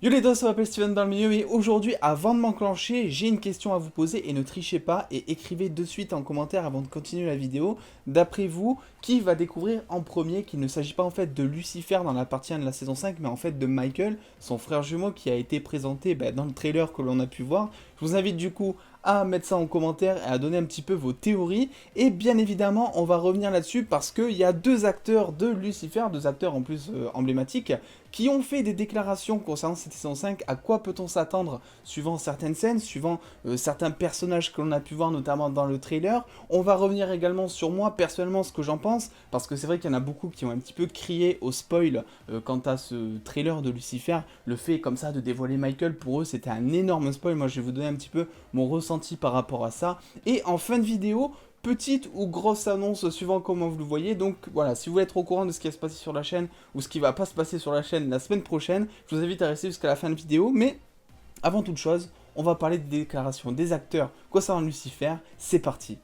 Yo les dos, ça m'appelle Steven dans le milieu et aujourd'hui, avant de m'enclencher, j'ai une question à vous poser et ne trichez pas et écrivez de suite en commentaire avant de continuer la vidéo. D'après vous, qui va découvrir en premier qu'il ne s'agit pas en fait de Lucifer dans la partie 1 de la saison 5, mais en fait de Michael, son frère jumeau qui a été présenté dans le trailer que l'on a pu voir. Je vous invite du coup à mettre ça en commentaire et à donner un petit peu vos théories. Et bien évidemment, on va revenir là-dessus parce qu'il y a deux acteurs de Lucifer, deux acteurs en plus emblématiques, qui ont fait des déclarations concernant cette saison 5. À quoi peut-on s'attendre suivant certaines scènes, suivant certains personnages que l'on a pu voir notamment dans le trailer. On va revenir également sur moi, personnellement, ce que j'en pense, parce que c'est vrai qu'il y en a beaucoup qui ont un petit peu crié au spoil quant à ce trailer de Lucifer. Le fait comme ça de dévoiler Michael, pour eux, c'était un énorme spoil. Moi, je vais vous donner un petit peu mon ressenti par rapport à ça. Et en fin de vidéo, petite ou grosse annonce suivant comment vous le voyez. Donc voilà, si vous voulez être au courant de ce qui va se passer sur la chaîne ou ce qui va pas se passer sur la chaîne la semaine prochaine, je vous invite à rester jusqu'à la fin de vidéo. Mais avant toute chose, on va parler des déclarations des acteurs concernant Lucifer. C'est parti.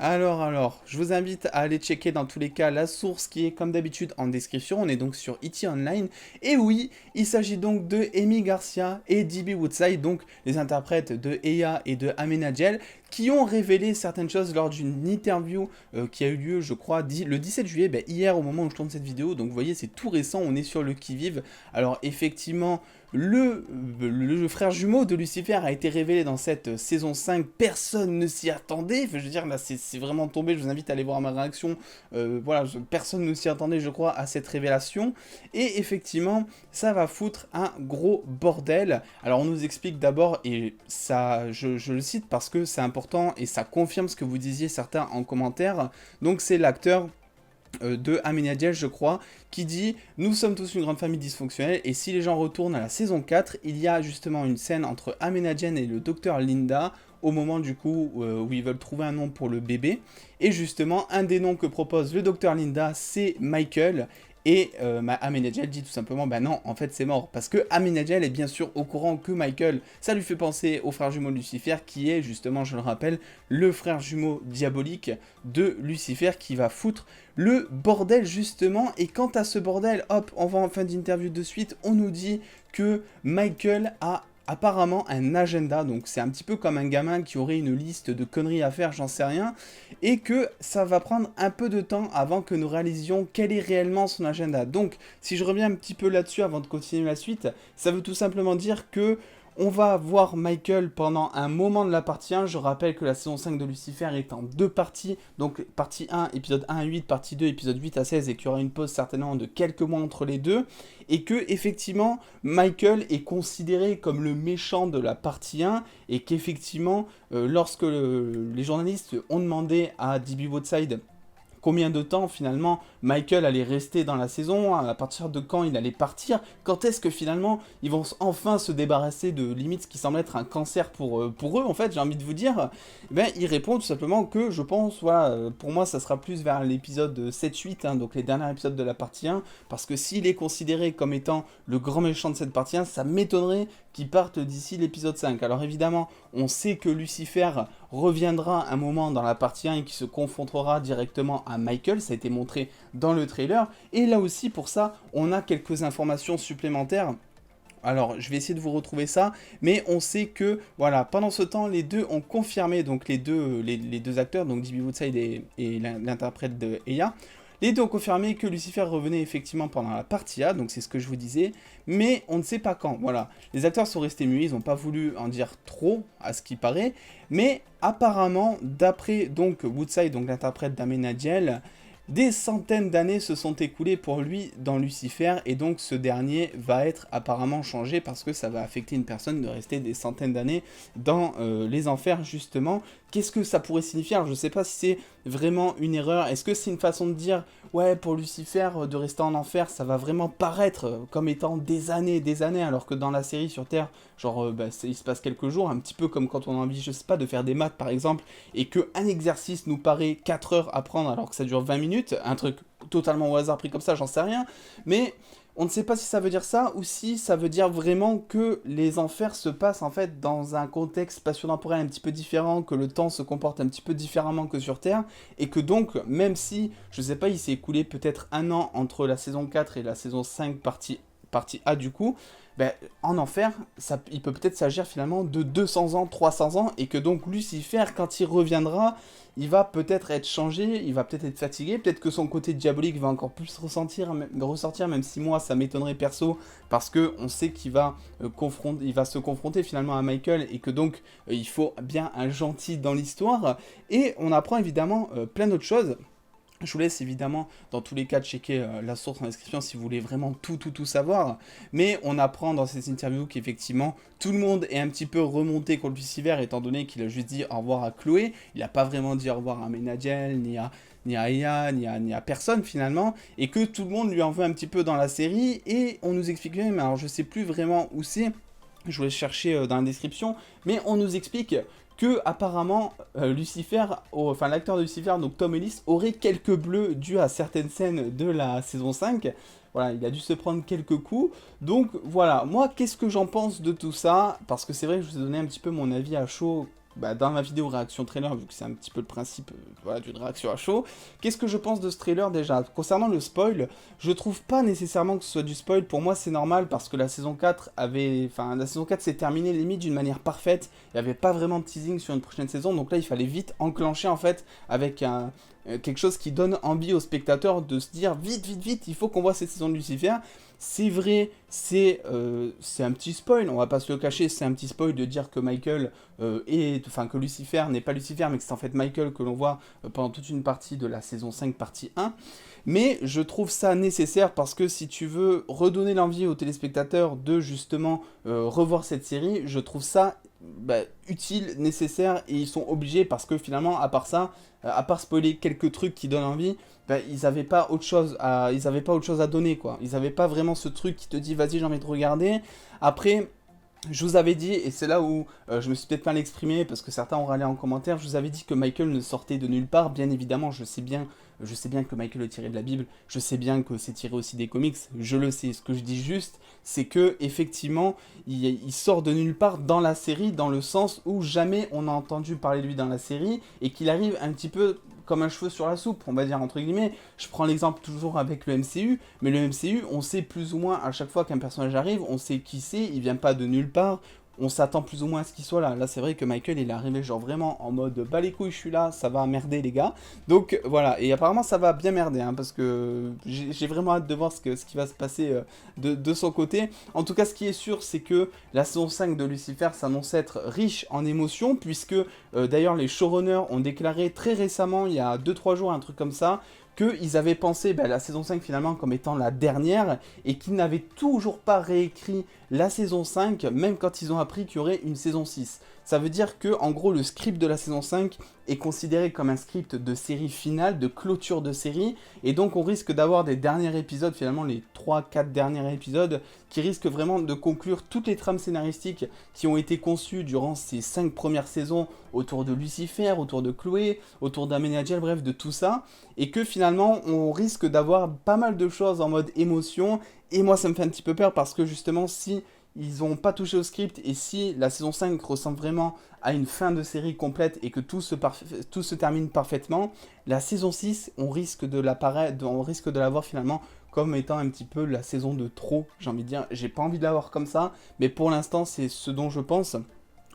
Alors, je vous invite à aller checker dans tous les cas la source qui est comme d'habitude en description. On est donc sur E.T. Online. Et oui, il s'agit donc de Amy Garcia et D.B. Woodside, donc les interprètes de Eya et de Amenadiel, qui ont révélé certaines choses lors d'une interview qui a eu lieu, je crois, le 17 juillet, hier au moment où je tourne cette vidéo. Donc vous voyez, c'est tout récent, on est sur le qui-vive. Alors effectivement, le frère jumeau de Lucifer a été révélé dans cette saison 5, personne ne s'y attendait, enfin, je veux dire, là c'est vraiment tombé, je vous invite à aller voir ma réaction, voilà, personne ne s'y attendait je crois à cette révélation, et effectivement, ça va foutre un gros bordel. Alors on nous explique d'abord, et ça, je le cite parce que c'est important, et ça confirme ce que vous disiez certains en commentaire, donc c'est l'acteur de Amenadiel, je crois, qui dit « Nous sommes tous une grande famille dysfonctionnelle et si les gens retournent à la saison 4, il y a justement une scène entre Amenadiel et le docteur Linda au moment du coup où ils veulent trouver un nom pour le bébé. Et justement, un des noms que propose le docteur Linda, c'est Michael. Et Amenadiel dit tout simplement, bah non, en fait c'est mort. Parce que Amenadiel est bien sûr au courant que Michael, ça lui fait penser au frère jumeau de Lucifer, qui est justement, je le rappelle, le frère jumeau diabolique de Lucifer, qui va foutre le bordel justement. Et quant à ce bordel, hop, on va en fin d'interview de suite, on nous dit que Michael a apparemment un agenda, donc c'est un petit peu comme un gamin qui aurait une liste de conneries à faire, j'en sais rien, et que ça va prendre un peu de temps avant que nous réalisions quel est réellement son agenda. Donc, si je reviens un petit peu là-dessus avant de continuer la suite, ça veut tout simplement dire que on va voir Michael pendant un moment de la partie 1. Je rappelle que la saison 5 de Lucifer est en deux parties. Donc partie 1, épisode 1 à 8, partie 2, épisode 8 à 16. Et qu'il y aura une pause certainement de quelques mois entre les deux. Et que effectivement, Michael est considéré comme le méchant de la partie 1. Et qu'effectivement, lorsque les journalistes ont demandé à D.B. Woodside combien de temps finalement Michael allait rester dans la saison, à partir de quand il allait partir, quand est-ce que finalement ils vont enfin se débarrasser de limite ce qui semble être un cancer pour eux en fait, j'ai envie de vous dire, ben il répond tout simplement que je pense, voilà, pour moi ça sera plus vers l'épisode 7-8, hein, donc les derniers épisodes de la partie 1, parce que s'il est considéré comme étant le grand méchant de cette partie 1, ça m'étonnerait qu'il parte d'ici l'épisode 5. Alors évidemment, on sait que Lucifer reviendra un moment dans la partie 1 et qui se confrontera directement à Michael, ça a été montré dans le trailer, et là aussi pour ça, on a quelques informations supplémentaires. Alors, je vais essayer de vous retrouver ça, mais on sait que, voilà, pendant ce temps, les deux ont confirmé, donc les deux acteurs, donc D.B. Woodside et l'interprète de Eya, les deux ont confirmé que Lucifer revenait effectivement pendant la partie A, donc c'est ce que je vous disais, mais on ne sait pas quand, voilà. Les acteurs sont restés muets, ils n'ont pas voulu en dire trop, à ce qui paraît, mais apparemment, d'après donc Woodside, donc l'interprète d'Amenadiel, des centaines d'années se sont écoulées pour lui dans Lucifer, et donc ce dernier va être apparemment changé parce que ça va affecter une personne de rester des centaines d'années dans les enfers justement. Qu'est-ce que ça pourrait signifier? Alors je sais pas si c'est vraiment une erreur, est-ce que c'est une façon de dire ouais pour Lucifer de rester en enfer ça va vraiment paraître comme étant des années alors que dans la série sur Terre genre il se passe quelques jours, un petit peu comme quand on a envie je sais pas de faire des maths par exemple et qu'un exercice nous paraît 4 heures à prendre alors que ça dure 20 minutes, un truc totalement au hasard pris comme ça, j'en sais rien, mais on ne sait pas si ça veut dire ça ou si ça veut dire vraiment que les enfers se passent en fait dans un contexte spatio-temporel un petit peu différent, que le temps se comporte un petit peu différemment que sur Terre, et que donc, même si, je sais pas, il s'est écoulé peut-être un an entre la saison 4 et la saison 5 partie A du coup, ben, en enfer, il peut peut-être s'agir finalement de 200 ans, 300 ans, et que donc Lucifer, quand il reviendra, il va peut-être être changé, il va peut-être être fatigué, peut-être que son côté diabolique va encore plus ressortir, même si moi ça m'étonnerait perso, parce que on sait qu'il va, il va se confronter finalement à Michael, et que donc il faut bien un gentil dans l'histoire, et on apprend évidemment plein d'autres choses. Je vous laisse évidemment, dans tous les cas, checker la source en description si vous voulez vraiment tout savoir. Mais on apprend dans ces interviews qu'effectivement, tout le monde est un petit peu remonté contre Lucifer, étant donné qu'il a juste dit au revoir à Chloé. Il n'a pas vraiment dit au revoir à Menadiel, ni à Aya, ni à personne finalement. Et que tout le monde lui en veut un petit peu dans la série. Et on nous explique même, alors je sais plus vraiment où c'est, je voulais chercher dans la description, mais on nous explique que apparemment Lucifer, enfin l'acteur de Lucifer, donc Tom Ellis, aurait quelques bleus dus à certaines scènes de la saison 5. Voilà, il a dû se prendre quelques coups. Donc voilà, moi qu'est-ce que j'en pense de tout ça? Parce que c'est vrai que je vous ai donné un petit peu mon avis à chaud dans ma vidéo réaction trailer, vu que c'est un petit peu le principe voilà, d'une réaction à chaud. Qu'est-ce que je pense de ce trailer déjà? Concernant le spoil, je trouve pas nécessairement que ce soit du spoil. Pour moi c'est normal parce que la saison 4 avait... Enfin, la saison 4 s'est terminée limite d'une manière parfaite. Il n'y avait pas vraiment de teasing sur une prochaine saison. Donc là il fallait vite enclencher en fait avec quelque chose qui donne envie aux spectateurs de se dire vite, il faut qu'on voit cette saison de Lucifer. C'est vrai, c'est un petit spoil, on va pas se le cacher, c'est un petit spoil de dire que Michael enfin que Lucifer n'est pas Lucifer, mais que c'est en fait Michael que l'on voit pendant toute une partie de la saison 5, partie 1. Mais je trouve ça nécessaire parce que si tu veux redonner l'envie aux téléspectateurs de justement revoir cette série, je trouve ça utile, nécessaire, et ils sont obligés parce que finalement, à part ça, à part spoiler quelques trucs qui donnent envie, ils avaient pas autre chose à donner quoi. Ils avaient pas vraiment ce truc qui te dit vas-y j'ai envie de regarder. Après, je vous avais dit, et c'est là où je me suis peut-être mal exprimé, parce que certains ont râlé en commentaire, je vous avais dit que Michael ne sortait de nulle part. Bien évidemment, je sais bien que Michael est tiré de la Bible, je sais bien que c'est tiré aussi des comics, je le sais. Ce que je dis juste, c'est que effectivement, il sort de nulle part dans la série, dans le sens où jamais on a entendu parler de lui dans la série, et qu'il arrive un petit peu comme un cheveu sur la soupe, on va dire entre guillemets. Je prends l'exemple toujours avec le MCU, mais le MCU, on sait plus ou moins à chaque fois qu'un personnage arrive, on sait qui c'est, il vient pas de nulle part, on s'attend plus ou moins à ce qu'il soit là. Là, c'est vrai que Michael, il est arrivé genre vraiment en mode bah les couilles, je suis là, ça va merder les gars. Donc voilà, et apparemment ça va bien merder, hein, parce que j'ai vraiment hâte de voir ce qui va se passer de son côté. En tout cas, ce qui est sûr, c'est que la saison 5 de Lucifer s'annonce être riche en émotions, puisque d'ailleurs les showrunners ont déclaré très récemment, il y a 2-3 jours, un truc comme ça, qu'ils avaient pensé la saison 5 finalement comme étant la dernière, et qu'ils n'avaient toujours pas réécrit la saison 5, même quand ils ont appris qu'il y aurait une saison 6. Ça veut dire que, en gros, le script de la saison 5 est considéré comme un script de série finale, de clôture de série, et donc on risque d'avoir des derniers épisodes, finalement les 3-4 derniers épisodes, qui risquent vraiment de conclure toutes les trames scénaristiques qui ont été conçues durant ces 5 premières saisons autour de Lucifer, autour de Chloé, autour d'Amenadiel, bref, de tout ça, et que finalement on risque d'avoir pas mal de choses en mode émotion, et moi ça me fait un petit peu peur parce que justement si ils n'ont pas touché au script, et si la saison 5 ressemble vraiment à une fin de série complète et que tout se termine parfaitement, la saison 6, on risque de la voir finalement comme étant un petit peu la saison de trop, j'ai envie de dire. J'ai pas envie de la voir comme ça, mais pour l'instant c'est ce dont je pense.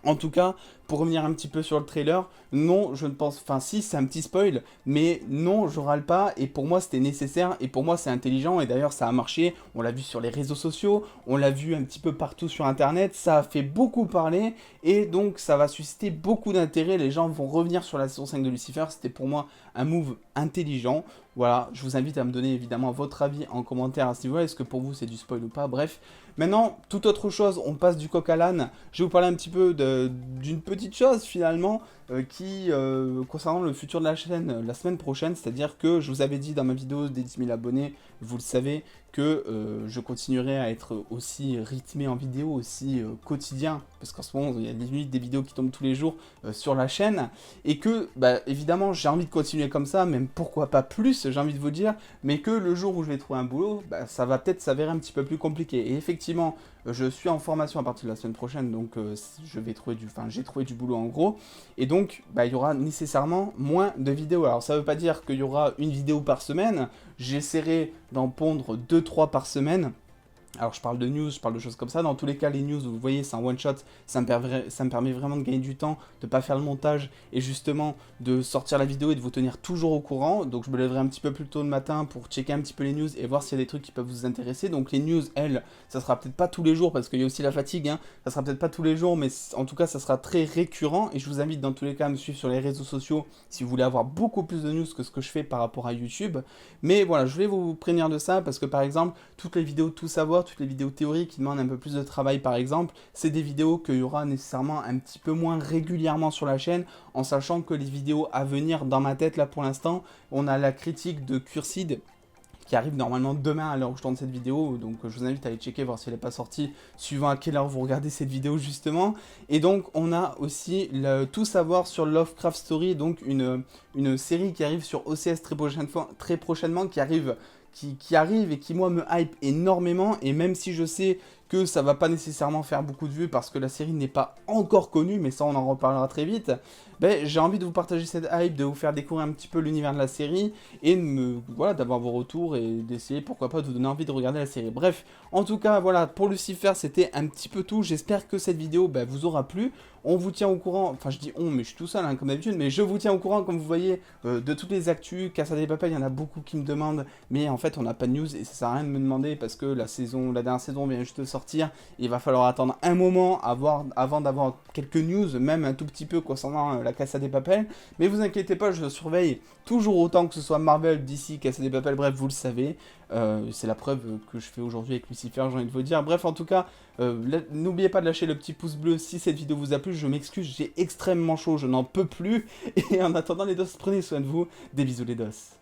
En tout cas, pour revenir un petit peu sur le trailer, non, je ne pense... Enfin, si, c'est un petit spoil, mais non, je râle pas, et pour moi, c'était nécessaire, et pour moi, c'est intelligent, et d'ailleurs, ça a marché, on l'a vu sur les réseaux sociaux, on l'a vu un petit peu partout sur Internet, ça a fait beaucoup parler, et donc, ça va susciter beaucoup d'intérêt, les gens vont revenir sur la saison 5 de Lucifer, c'était pour moi un move intelligent. Voilà, je vous invite à me donner évidemment votre avis en commentaire à ce niveau-là, est-ce que pour vous, c'est du spoil ou pas, bref. Maintenant, toute autre chose, on passe du coq à l'âne. Je vais vous parler un petit peu d'une petite chose finalement concernant le futur de la chaîne la semaine prochaine. C'est-à-dire que je vous avais dit dans ma vidéo des 10 000 abonnés, vous le savez, que je continuerai à être aussi rythmé en vidéo, aussi quotidien, parce qu'en ce moment, il y a des vidéos qui tombent tous les jours sur la chaîne, et que, bah, évidemment, j'ai envie de continuer comme ça, même pourquoi pas plus, j'ai envie de vous dire, mais que le jour où je vais trouver un boulot, bah, ça va peut-être s'avérer un petit peu plus compliqué. Et effectivement, je suis en formation à partir de la semaine prochaine, donc j'ai trouvé du boulot en gros, et donc, bah, il y aura nécessairement moins de vidéos. Alors, ça veut pas dire qu'il y aura une vidéo par semaine, j'essaierai d'en pondre 2-3 par semaine. Alors je parle de news, je parle de choses comme ça. Dans tous les cas, les news, vous voyez, c'est un one-shot. Ça me permet vraiment de gagner du temps, de ne pas faire le montage et justement de sortir la vidéo et de vous tenir toujours au courant. Donc je me lèverai un petit peu plus tôt le matin pour checker un petit peu les news et voir s'il y a des trucs qui peuvent vous intéresser. Donc les news, elles, ça sera peut-être pas tous les jours parce qu'il y a aussi la fatigue. Hein. Ça sera peut-être pas tous les jours, mais en tout cas, ça sera très récurrent. Et je vous invite dans tous les cas à me suivre sur les réseaux sociaux si vous voulez avoir beaucoup plus de news que ce que je fais par rapport à YouTube. Mais voilà, je voulais vous prévenir de ça parce que par exemple, toutes les vidéos tout savoir, toutes les vidéos théoriques qui demandent un peu plus de travail par exemple, c'est des vidéos qu'il y aura nécessairement un petit peu moins régulièrement sur la chaîne, en sachant que les vidéos à venir dans ma tête là pour l'instant, on a la critique de Cursid qui arrive normalement demain à l'heure où je tourne cette vidéo, donc je vous invite à aller checker, voir si elle n'est pas sortie, suivant à quelle heure vous regardez cette vidéo justement. Et donc on a aussi le tout savoir sur Lovecraft Story, donc une série qui arrive sur OCS très prochainement, qui arrive et qui moi me hype énormément, et même si je sais que ça va pas nécessairement faire beaucoup de vues parce que la série n'est pas encore connue, mais ça on en reparlera très vite, ben, j'ai envie de vous partager cette hype, de vous faire découvrir un petit peu l'univers de la série et voilà, d'avoir vos retours et d'essayer pourquoi pas de vous donner envie de regarder la série. Bref, en tout cas voilà, pour Lucifer c'était un petit peu tout, j'espère que cette vidéo vous aura plu. On vous tient au courant, enfin je dis on, mais je suis tout seul hein, comme d'habitude, mais je vous tiens au courant comme vous voyez de toutes les actus. Casa de Papel, il y en a beaucoup qui me demandent, mais en fait on n'a pas de news et ça sert à rien de me demander parce que la dernière saison vient juste de sortir. Il va falloir attendre un moment avant d'avoir quelques news, même un tout petit peu concernant la Casa de Papel. Mais vous inquiétez pas, je surveille toujours autant, que ce soit Marvel, DC, Casa de Papel, bref, vous le savez. C'est la preuve que je fais aujourd'hui avec Lucifer, j'ai envie de vous dire. Bref, en tout cas, n'oubliez pas de lâcher le petit pouce bleu si cette vidéo vous a plu. Je m'excuse, j'ai extrêmement chaud, je n'en peux plus. Et en attendant les dos, prenez soin de vous. Des bisous les dos.